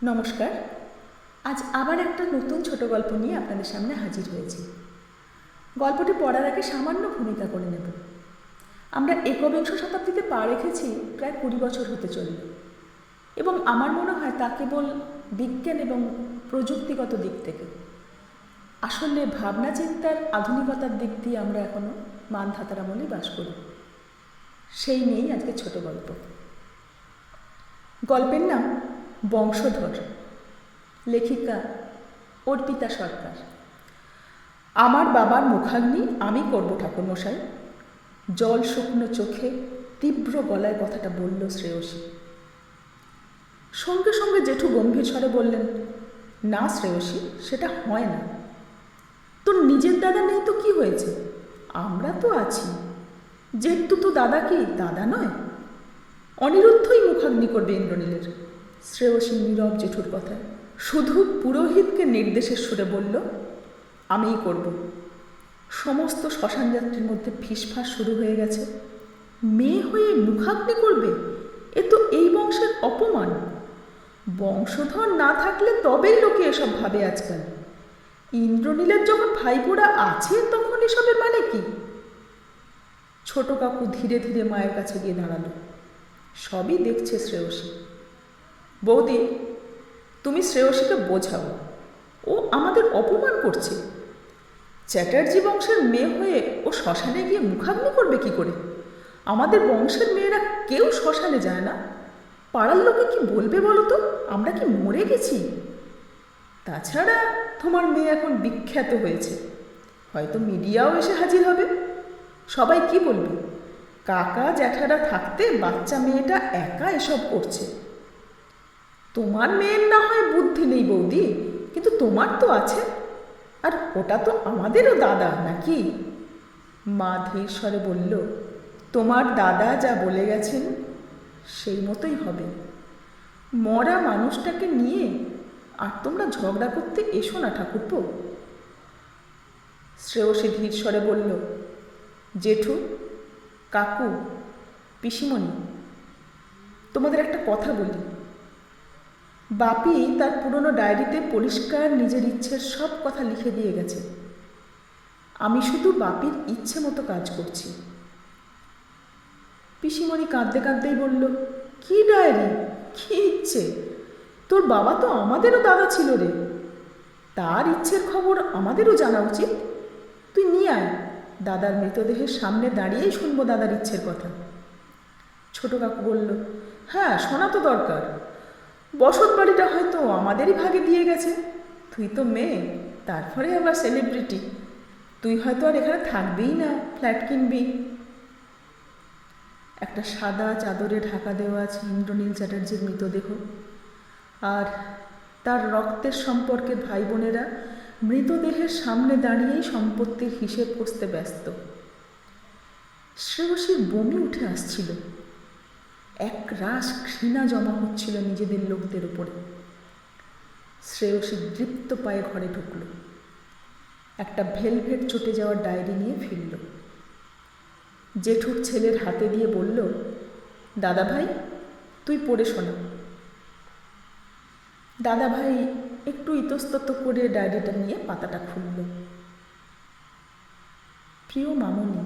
নমস্কার। আজ আবার একটা নতুন ছোট গল্প নিয়ে আপনাদের সামনে হাজির হয়েছি। গল্পটি পড়ার আগে সামান্য ভূমিকা করে নেব। আমরা একবিংশ শতাব্দীতে পা রেখেছি প্রায় 20 বছর হতে চলল, এবং আমার মনে হয় তা কেবল বিজ্ঞান এবং প্রযুক্তিগত দিক থেকে। আসলে ভাবনা চিন্তার আধুনিকতার দিক দিয়ে আমরা এখনও মানধাতার আমলেই বাস করি। সেই নিয়েই আজকে ছোট গল্প। গল্পের নাম বংশধর, লেখিকা অর্পিতা সরকার। আমার বাবার মুখাগ্নি আমি করব ঠাকুরমশাই, জল শুকনো চোখে তীব্র গলায় কথাটা বলল শ্রেয়সী। সঙ্গে সঙ্গে জেঠু গম্ভীর স্বরে বললেন, না শ্রেয়সী, সেটা হয় না। তোর নিজের দাদা নেই তো কি হয়েছে, আমরা তো আছি। জেঠু তো দাদা কি দাদা নয়? অনিরুদ্ধই মুখাগ্নি করবে ইন্দ্রনীলের। শ্রেয়সী নীরব জেঠুর কথায় শুধু পুরোহিতকে নির্দেশের সুরে বলল, আমিই করব। সমস্ত শ্মশান যাত্রীর মধ্যে ফিসফাস শুরু হয়ে গেছে। মেয়ে হয়ে মুখাগ্নি করবে, এ তো এই বংশের অপমান। বংশধর না থাকলে তবেই লোকে এসব ভাবে আজকাল। ইন্দ্রনীলের যখন ভাইপোরা আছে তখন এসবের মানে কি? ছোট কাকু ধীরে ধীরে মায়ের কাছে গিয়ে দাঁড়ালো। সবই দেখছে শ্রেয়সী। বৌদি, তুমি শ্রেয়সীকে বোঝাও, ও আমাদের অপমান করছে। চ্যাটার্জি বংশের মেয়ে হয়ে ও শ্মশানে গিয়ে মুখাগ্নি করবে কি করে? আমাদের বংশের মেয়েরা কেউ শ্মশানে যায় না। পাড়ার লোকে কি বলবে বলো তো, আমরা কি মরে গেছি? তাছাড়া তোমার মেয়ে এখন বিখ্যাত হয়েছে, হয়তো মিডিয়াও এসে হাজির হবে। সবাই কি বলবে, কাকা জ্যাঠারা থাকতে বাচ্চা মেয়েটা একা এসব করছে। তোমার মেয়ের না হয় বুদ্ধি নেই বৌদি, কিন্তু তোমার তো আছে। আর ওটা তো আমাদেরও দাদা নাকি? মা ধীর স্বরে বলল, তোমার দাদা যা বলে গেছেন সেই মতোই হবে। মরা মানুষটাকে নিয়ে আর তোমরা ঝগড়া করতে এসো না ঠাকুরপো। শ্রেয়সী ধীর স্বরে বলল, জেঠু, কাকু, পিসিমণি, তোমাদের একটা কথা বলি। বাপি তার পুরনো ডায়েরিতে পরিষ্কার নিজের ইচ্ছের সব কথা লিখে দিয়ে গেছে। আমি শুধু বাপির ইচ্ছে মতো কাজ করছি। পিসিমণি কাঁদতে কাঁদতেই বলল, কি ডায়েরি, কি ইচ্ছে? তোর বাবা তো আমাদেরও দাদা ছিল রে, তার ইচ্ছের খবর আমাদেরও জানা উচিত। তুই নিয়ে আয়, দাদার মৃতদেহের সামনে দাঁড়িয়েই শুনবো দাদার ইচ্ছের কথা। ছোট কাকু বলল, হ্যাঁ, শোনা তো দরকার। বসত বাড়িটা হয়তো আমাদেরই ভাগে দিয়ে গেছে। তুই তো মেয়ে, তারপরে আবার সেলিব্রিটি, তুই হয়তো আর এখানে থাকবিই না, ফ্ল্যাট কিনবি। একটা সাদা চাদরে ঢাকা দেওয়া আছে ইন্দ্রনীল চ্যাটার্জির মৃতদেহ, আর তার রক্তের সম্পর্কের ভাই বোনেরা মৃতদেহের সামনে দাঁড়িয়েই সম্পত্তির হিসেব কষতে ব্যস্ত। শ্রেয়সীর বমি উঠে আসছিল। এক রাশ ঘৃণা জমা হচ্ছিল নিজেদের লোকদের উপরে। শ্রেয়সী দৃপ্ত পায়ে ঘরে ঢুকল। একটা ভেলভেট চটে যাওয়ার ডায়েরি নিয়ে ফিরল। জেঠুর ছেলের হাতে দিয়ে বলল, দাদা ভাই, তুই পড়ে শোনা। দাদা ভাই একটু ইতস্তত করে ডায়েরিটা নিয়ে পাতাটা খুলল। প্রিয় মামনি,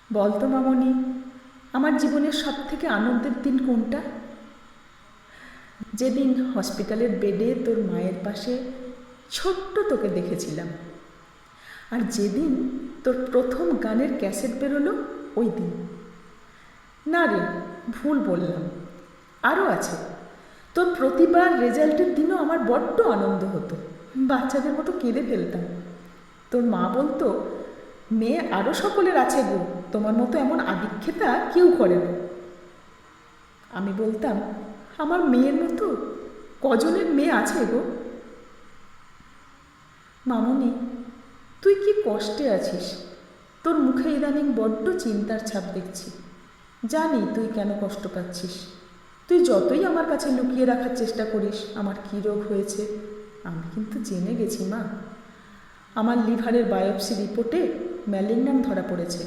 বলতো মামনি, আমার জীবনের সব থেকে আনন্দের দিন কোনটা? যেদিন হসপিটালের বেডে তোর মায়ের পাশে ছোট্ট তোকে দেখেছিলাম, আর যেদিন তোর প্রথম গানের ক্যাসেট বেরোলো ওই দিন। না রে, ভুল বললাম, আরও আছে। তোর প্রতিবার রেজাল্টের দিনও আমার বড্ড আনন্দ হতো, বাচ্চাদের মতো কেঁদে ফেলতাম। তোর মা বলতো, মেয়ে আরও সকলের আছে গো, তোমার মতো এমন আদিক্ষেতা কেউ করে না। আমি বলতাম, আমার মেয়ের মতো কজনের মেয়ে আছে গো? মামনি, তুই কি কষ্টে আছিস? তোর মুখে ইদানিং বড্ড চিন্তার ছাপ দেখছি। জানি তুই কেন কষ্ট পাচ্ছিস। তুই যতই আমার কাছে লুকিয়ে রাখার চেষ্টা করিস আমার কী রোগ হয়েছে, আমি কিন্তু জেনে গেছি মা। আমার লিভারের বায়োপসি রিপোর্টে ম্যালিগন্যান্ট ধরা পড়েছে।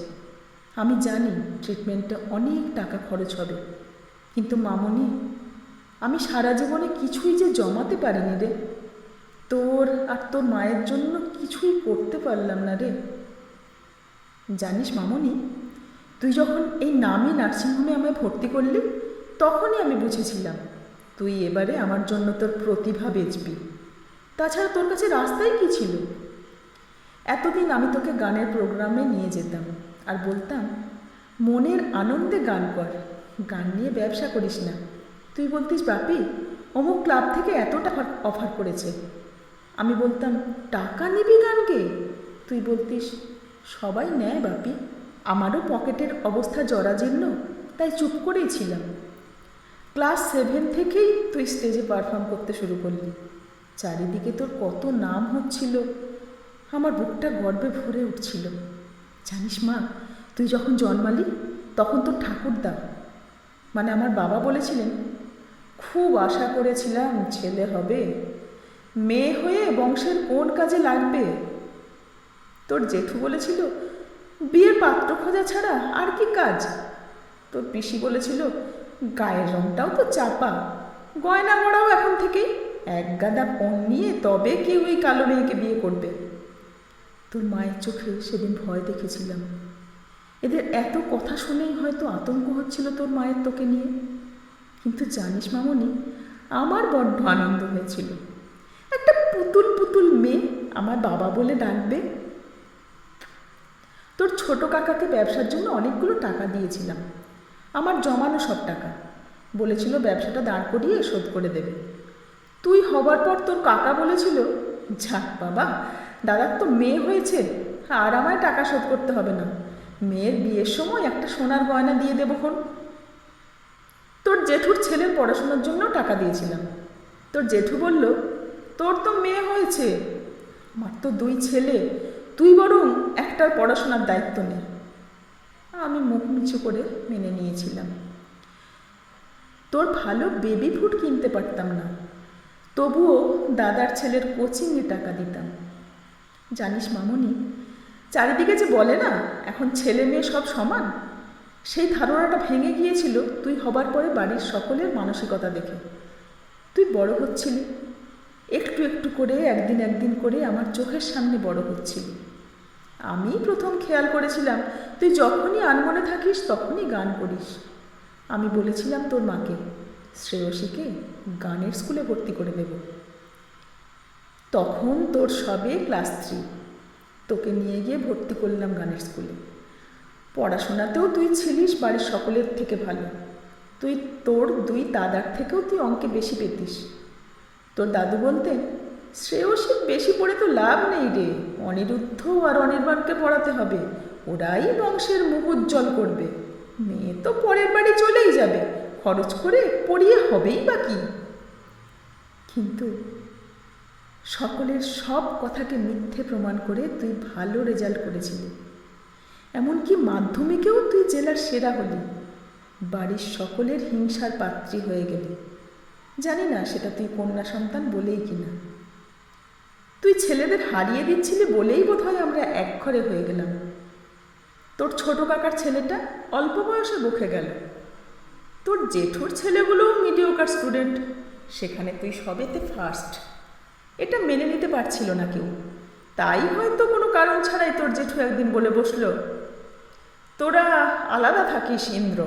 আমি জানি ট্রিটমেন্টে অনেক টাকা খরচ হবে, কিন্তু মামনি, আমি সারা জীবনে কিছুই যে জমাতে পারিনি রে। তোর আর তোর মায়ের জন্য কিছুই করতে পারলাম না রে। জানিস মামনি, তুই যখন এই নামী নার্সিংহোমে আমায় ভর্তি করলি, তখনই আমি বুঝেছিলাম তুই এবারে আমার জন্য তোর প্রতিভা বেচবি। তাছাড়া তোর কাছে রাস্তাই কী ছিল? এতদিন আমি তোকে গানের প্রোগ্রামে নিয়ে যেতাম আর বলতাম, মনের আনন্দে গান কর, গান নিয়ে ব্যবসা করিস না। তুই বলতিস, বাপি অমুক ক্লাব থেকে এত টাকা অফার করেছে। আমি বলতাম, টাকা নিবি গান গেয়ে? তুই বলতিস, সবাই নেয় বাপি, আমারও পকেটের অবস্থা জরাজীর্ণ, তাই চুপ করেই ছিলাম। ক্লাস 7 থেকেই তুই স্টেজে পারফর্ম করতে শুরু করলি। চারিদিকে তোর কত নাম হচ্ছিল, আমার বুকটা গর্বে ভরে উঠছিল। জানিস মা, তুই যখন জন্মালি তখন তোর ঠাকুরদা মানে আমার বাবা বলেছিলেন, খুব আশা করেছিলাম ছেলে হবে, মেয়ে হয়ে বংশের কোন কাজে লাগবে। তোর জেঠু বলেছিল, বিয়ের পাত্র খোঁজা ছাড়া আর কি কাজ। তোর পিসি বলেছিল, গায়ের রংটাও তো চাপা, গয়না গড়াও এখন থেকেই, এক গাদা পণ নিয়ে তবে কেউ ওই কালো মেয়েকে বিয়ে করবে। তোর মায়ের চোখে সেদিন ভয় দেখেছিলাম। এদের এত কথা শুনেই হয়তো আতঙ্ক হচ্ছিল তোর মায়ের তোকে নিয়ে। কিন্তু জানিস মামনি, আমার বড্ড আনন্দ হয়েছিল। একটা পুতুল পুতুল মেয়ে আমার বাবা বলে ডাকবে। তোর ছোট কাকাকে ব্যবসার জন্য অনেকগুলো টাকা দিয়েছিলাম, আমার জমানো সব টাকা। বলেছিল ব্যবসাটা দাঁড় করিয়ে শোধ করে দেবে। তুই হবার পর তোর কাকা বলেছিল, যাক বাবা, দাদার তো মেয়ে হয়েছে, আর আমায় টাকা শোধ করতে হবে না, মেয়ের বিয়ের সময় একটা সোনার গয়না দিয়ে দেবো খন। তোর জেঠুর ছেলের পড়াশোনার জন্য টাকা দিয়েছিলাম। তোর জেঠু বলল, তোর তো মেয়ে হয়েছে, আমার তো 2 ছেলে, তুই বরং একটার পড়াশোনার দায়িত্ব নে। আমি মুখ নিচু করে মেনে নিয়েছিলাম। তোর ভালো বেবি ফুড কিনতে পারতাম না, তবুও দাদার ছেলের কোচিংয়ে টাকা দিতাম। জানিস মামনি, চারিদিকে যে বলে না এখন ছেলে মেয়ে সব সমান, সেই ধারণাটা ভেঙে গিয়েছিল তুই হবার পরে বাড়ির সকলের মানসিকতা দেখে। তুই বড় হচ্ছিলি, একটু একটু করে একদিন একদিন করে আমার চোখের সামনে বড় হচ্ছিলি। আমি প্রথম খেয়াল করেছিলাম তুই যখনই আনমনে থাকিস তখনই গান করিস। আমি বলেছিলাম তোর মাকে, শ্রেয়সীকে গানের স্কুলে ভর্তি করে দেব। তখন তোর সবে ক্লাস 3, তোকে নিয়ে গিয়ে ভর্তি করলাম গানের স্কুলে। পড়াশোনাতেও তুই ছিলিস বাড়ির সকলের থেকে ভালো, তোর 2 দাদার থেকেও তুই অঙ্কে বেশি পেতিস। তোর দাদু বলতেন, শ্রেয়সীর বেশি পড়ে তো লাভ নেই রে, অনিরুদ্ধ আর অনির্বাণকে পড়াতে হবে, ওরাই বংশের মুখ উজ্জ্বল করবে, মেয়ে তো পরের বাড়ি চলেই যাবে, খরচ করে পড়িয়ে হবেই বা কি। কিন্তু সকলের সব কথাকে মিথ্যে প্রমাণ করে তুই ভালো রেজাল্ট করেছিলি, এমনকি মাধ্যমিকেও তুই জেলার সেরা হলি, বাড়ির সকলের হিংসার পাত্রী হয়ে গেলি। জানি না সেটা তুই কন্যা সন্তান বলেই কিনা। তুই ছেলেদের হারিয়ে দিচ্ছিলি বলেই বোধহয় আমরা এক ঘরে হয়ে গেলাম। তোর ছোট কাকার ছেলেটা অল্প বয়সে বকে গেল, তোর জেঠুর ছেলেগুলোও মিডিওকার স্টুডেন্ট, সেখানে তুই সবেতে ফার্স্ট। এটা মেনে নিতে পারছিল না কেউ, তাই হয়তো কোনো কারণ ছাড়াই তোর জেঠু একদিন বলে বসল, তোরা আলাদা থাকিস ইন্দ্র।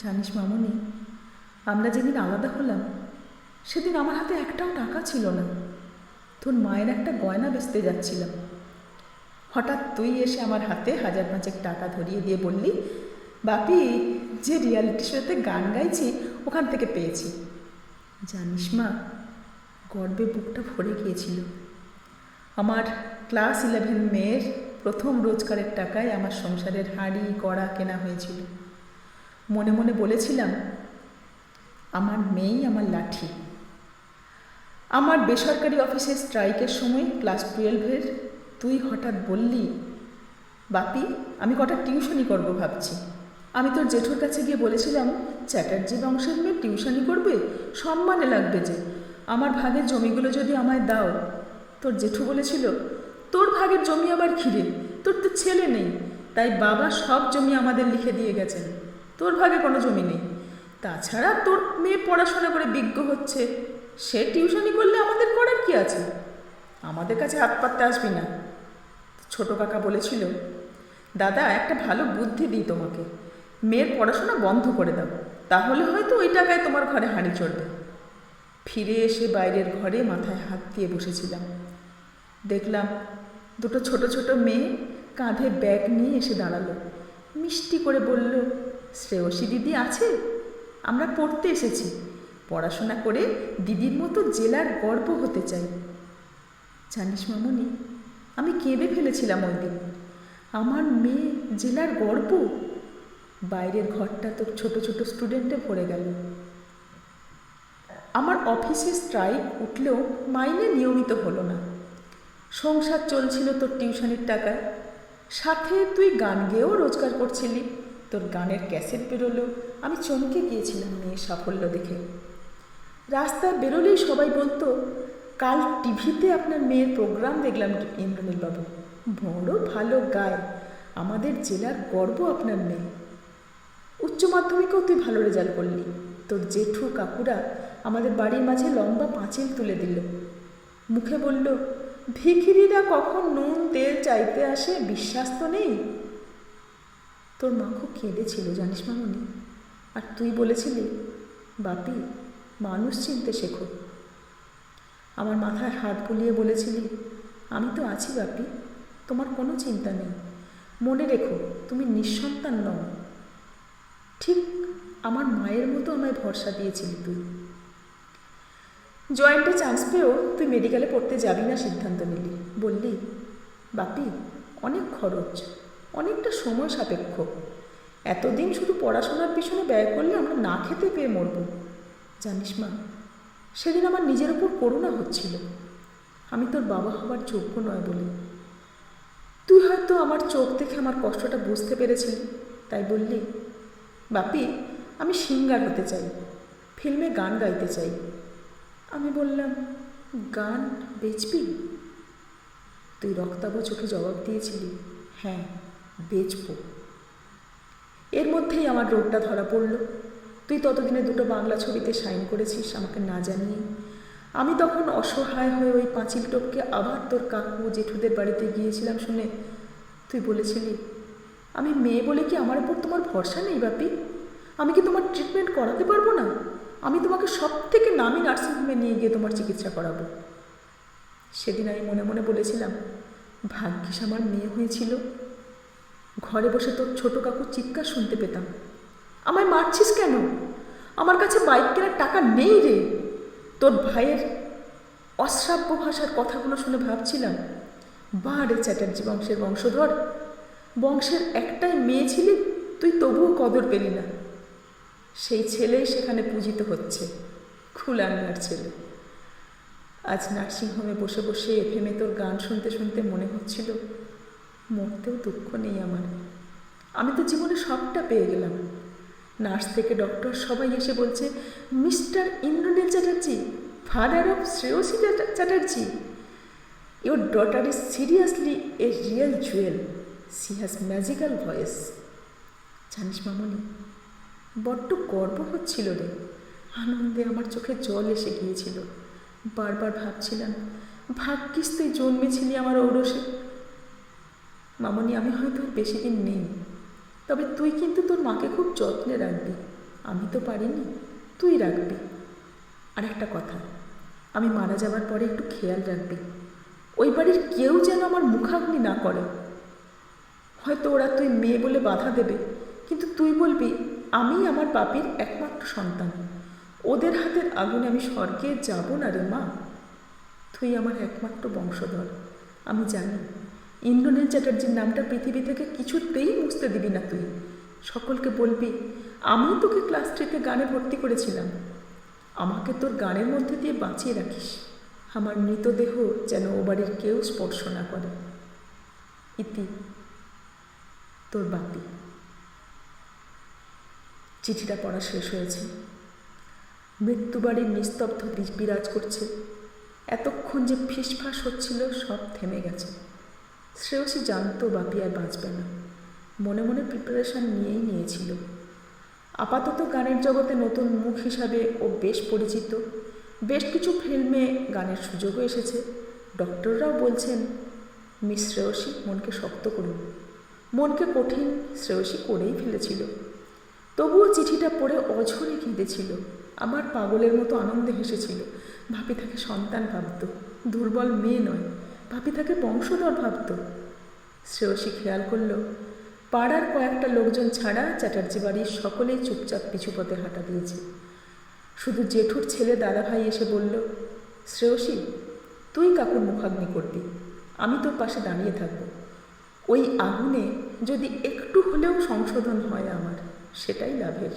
জানিস মামনি, আমরা যেদিন আলাদা হলাম সেদিন আমার হাতে একটাও টাকা ছিল না। তোর মায়ের একটা গয়না বেচতে যাচ্ছিলাম, হঠাৎ তুই এসে আমার হাতে 1000-5 টাকা ধরিয়ে দিয়ে বললি, বাপি যে রিয়ালিটি শোতে গান গাইছি ওখান থেকে পেয়েছি। জানিস মা, গর্বে বুকটা ভরে গিয়েছিল। আমার ক্লাস 11 মেয়ের প্রথম রোজগারের টাকায় আমার সংসারের হাঁড়ি কড়া কেনা হয়েছিল। মনে মনে বলেছিলাম, আমার মেয়েই আমার লাঠি। আমার বেসরকারি অফিসে স্ট্রাইকের সময় ক্লাস 12-এর তুই হঠাৎ বললি, বাপি আমি কটা টিউশনি করবো ভাবছি। আমি তোর জেঠুর কাছে গিয়ে বলেছিলাম, চ্যাটার্জি বংশের মেয়ে টিউশনি করবে, সম্মানে লাগবে যে, আমার ভাগের জমিগুলো যদি আমায় দাও। তোর জেঠু বলেছিল, তোর ভাগের জমি আবার খিরে, তোর তো ছেলে নেই, তাই বাবা সব জমি আমাদের লিখে দিয়ে গেছেন, তোর ভাগে কোনো জমি নেই, তাছাড়া তোর মেয়ে পড়াশোনা করে বিজ্ঞ হচ্ছে, সে টিউশনি করলে আমাদের করার কি আছে? আমাদের কাছে হাত পাততে আসবি না। ছোট কাকা বলেছিল, দাদা একটা ভালো বুদ্ধি দিই তোমাকে, মেয়ের পড়াশোনা বন্ধ করে দাও, তাহলে হয়তো ওই টাকায় তোমার ঘরে হাঁড়ি চড়বে। ফিরে এসে বাইরের ঘরে মাথায় হাত দিয়ে বসেছিলাম। দেখলাম দুটো ছোট ছোট মেয়ে কাঁধে ব্যাগ নিয়ে এসে দাঁড়ালো। মিষ্টি করে বলল, শ্রেয়সী দিদি আছে? আমরা পড়তে এসেছি, পড়াশোনা করে দিদির মতো জেলার গর্ব হতে চাই। জানিস মামনি, আমি কেঁদে ফেলেছিলাম ওই দিন। আমার মেয়ে জেলার গর্ব! বাইরের ঘরটা তো ছোট ছোট স্টুডেন্টে ভরে গেল। আমার অফিসে স্ট্রাইক উঠলেও মাইনে নিয়মিত হলো না। সংসার চলছিল তোর টিউশনির টাকায়, সাথে তুই গান গেয়েও রোজগার করছিলি। তোর গানের ক্যাসেট বেরোলো, আমি চমকে গিয়েছিলাম মেয়ের সাফল্য দেখে। রাস্তায় বেরোলেই সবাই বলতো, কাল টিভিতে আপনার মেয়ের প্রোগ্রাম দেখলাম ইন্দ্রনীল বাবু, বড় ভালো গায়, আমাদের জেলার গর্ব আপনার মেয়ে। উচ্চ মাধ্যমিকেও তুই ভালো রেজাল্ট করলি। তোর জেঠু কাকুরা আমাদের বাড়ির মাঝে লম্বা পাঁচিল তুলে দিল, মুখে বলল, ভিখিরিরা কখন নুন তেল চাইতে আসে, বিশ্বাস তো নেই। তোর মা খুব কেঁদেছিল জানিস মামনি, আর তুই বলেছিলি, বাপি মানুষ চিনতে শেখো। আমার মাথায় হাত বুলিয়ে বলেছিলি, আমি তো আছি বাপি, তোমার কোনো চিন্তা নেই, মনে রেখো তুমি নিঃসন্তান নও। ঠিক আমার মায়ের মতো আমায় ভরসা দিয়েছিলি তুই। জয়েন্টে চান্স পেয়েও তুই মেডিকেলে পড়তে যাবি না সিদ্ধান্ত নিলি। বললি, বাপি অনেক খরচ, অনেকটা সময় সাপেক্ষ, এতদিন শুধু পড়াশোনার পিছনে ব্যয় করলে আমরা না খেতে পেয়ে মরব। জানিস মা, সেদিন আমার নিজের ওপর করুণা হচ্ছিল, আমি তোর বাবা হবার যোগ্য নয় বলে। তুই হয়তো আমার চোখ দেখে আমার কষ্টটা বুঝতে পেরেছিলি, তাই বললি, বাপি আমি সিঙ্গার হতে চাই, ফিল্মে গান গাইতে চাই। আমি বললাম, গান বেচবি? তুই রক্তাভ চোখে জবাব দিয়েছিলি, হ্যাঁ বেচবো। এর মধ্যেই আমার রোগটা ধরা পড়ল। তুই ততদিনে দুটো বাংলা ছবিতে সাইন করেছিস আমাকে না জানিয়ে। আমি তখন অসহায় হয়ে ওই পাঁচিল টপকে আবার তোর কাকু জেঠুদের বাড়িতে গিয়েছিলাম শুনে তুই বলেছিলি, আমি মেয়ে বলে কি আমার ওপর তোমার ভরসা নেই বাপি? আমি কি তোমার ট্রিটমেন্ট করাতে পারবো না? আমি তোমাকে সব থেকে নামি নার্সিংহোমে নিয়ে গিয়ে তোমার চিকিৎসা করাবো। সেদিন আমি মনে মনে বলেছিলাম, ভাগ্যিস আমার মেয়ে হয়েছিল, ঘরে বসে তোর ছোট কাকুর চিৎকার শুনতে পেতাম, আমায় মারছিস কেন, আমার কাছে বাইক কেনার টাকা নেই রে। তোর ভাইয়ের অশ্রাব্য ভাষার কথাগুলো শুনে ভাবছিলাম, বারে চ্যাটার্জি বংশের বংশধর, বংশের একটাই মেয়ে ছিলি, তুই তবুও কদর পেলি না। সেই ছেলেই সেখানে পূজিত হচ্ছে, খুলাঙ্গার ছেলে। আজ নার্সিংহোমে বসে বসে এফএমে তোর গান শুনতে শুনতে মনে হচ্ছিল, মরতেও দুঃখ নেই আমার, আমি তো জীবনে সবটা পেয়ে গেলাম। নার্স থেকে ডক্টর সবাই এসে বলছে, mister Indranil Chatterjee, father of Shreyasi Chatterjee, your daughter is seriously a real jewel, she has magical voice. জানিস মামনি, বড্ড গর্ব হচ্ছিল রে, আনন্দে আমার চোখে জল এসে গিয়েছিল। বারবার ভাবছিলাম, ভাগ্যিস তুই জন্মেছিলি আমার ঔরসে। মামনি, আমি হয়তো আর বেশি দিন নেই, তবে তুই কিন্তু তোর মাকে খুব যত্নে রাখবি, আমি তো পারিনি, তুই রাখবি। আর একটা কথা, আমি মারা যাবার পরে একটু খেয়াল রাখবি, ওই বাড়ির কেউ যেন আমার মুখাগ্নি না করে। হয়তো ওরা তুই মেয়ে বলে বাধা দেবে, কিন্তু তুই বলবি আমি আমার বাপির একমাত্র সন্তান, ওদের হাতের আগুনে আমি স্বর্গে যাব না রে মা। তুই আমার একমাত্র বংশধর, আমি জানি। ইন্দ্রনীল চ্যাটার্জির নামটা পৃথিবী থেকে কিছুতেই মুছতে দিবি না তুই। সকলকে বলবি আমি তোকে ক্লাস 3-তে গানে ভর্তি করেছিলাম, আমাকে তোর গানের মধ্যে দিয়ে বাঁচিয়ে রাখিস, আমার মৃতদেহ যেন ও বাড়ির কেউ স্পর্শ না করে। ইতি, তোর বাপি। চিঠিটা পড়া শেষ হয়েছে। মৃত্যুবাড়ির নিস্তব্ধ বিরাজ করছে। এতক্ষণ যে ফিসফাস হচ্ছিল সব থেমে গেছে। শ্রেয়সী জানতো বাপি আর বাঁচবে না, মনে মনে প্রিপারেশন নিয়েই নিয়েছিল। আপাতত গানের জগতে নতুন মুখ হিসাবে ও বেশ পরিচিত। বেশ কিছু ফিল্মে গানের সুযোগও এসেছে। ডক্টররাও বলছেন, মিস শ্রেয়সী মনকে শক্ত করুন। মনকে কঠিন শ্রেয়সী করেই ফেলেছিল। তবুও চিঠিটা পড়ে অঝরে কেঁদেছিল, আবার পাগলের মতো আনন্দে হেসেছিল। ভাবি তাকে সন্তান ভাবত, দুর্বল মেয়ে নয়। ভাবি তাকে বংশধর ভাবত। শ্রেয়সী খেয়াল করল, পাড়ার কয়েকটা লোকজন ছাড়া চ্যাটার্জি বাড়ির সকলেই চুপচাপ পিছু পথে হাঁটা দিয়েছে। শুধু জেঠুর ছেলে দাদাভাই এসে বলল, শ্রেয়সী তুই কাকুর মুখাগ্নি করবি, আমি তোর পাশে দাঁড়িয়ে থাকব। ওই আগুনে যদি একটু হলেও সংশোধন হয় আমার, সেটাই লাভের।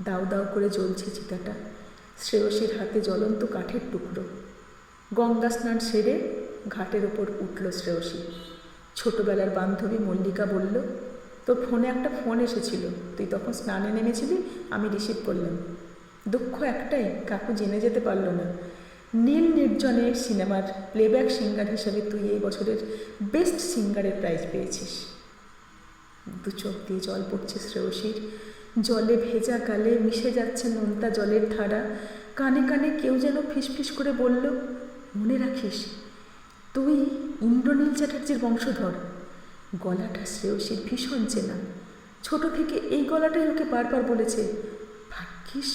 দাউ দাউ করে জ্বলছে চিতাটা। শ্রেয়সীর হাতে জ্বলন্ত কাঠের টুকরো। গঙ্গা স্নান সেরে ঘাটের ওপর উঠল শ্রেয়সী। ছোটবেলার বান্ধবী মল্লিকা বলল, তোর ফোনে একটা ফোন এসেছিল, তুই তখন স্নানে নেমেছিলি, আমি রিসিভ করলাম। দুঃখ একটাই, কাকু জেনে যেতে পারল না। নীল নির্জনে সিনেমার প্লেব্যাক সিঙ্গার হিসেবে তুই এই বছরের বেস্ট সিঙ্গারের প্রাইজ পেয়েছিস। দু চোখ দিয়ে জল পড়ছে শ্রেয়সীর। জলে ভেজা গালে মিশে যাচ্ছে নোনতা জলের ধারা। কানে কানে কেউ যেন ফিসফিস করে বলল, মনে রাখিস তুই ইন্দ্রনীল চ্যাটার্জির বংশধর। গলাটা শ্রেয়সীর ভীষণ চেনা। ছোট থেকে এই গলাটাই ওকে বারবার বলেছে, ভাগ্যিস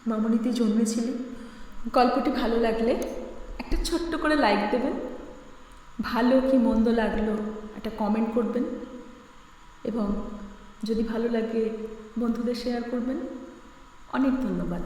মামনিতে জন্মেছিলি। গল্পটি ভালো লাগলে একটা ছোট্ট করে লাইক দেবেন, ভালো কি মন্দ লাগলো একটা কমেন্ট করবেন, এবং যদি ভালো লাগে বন্ধুদের শেয়ার করবেন। অনেক ধন্যবাদ।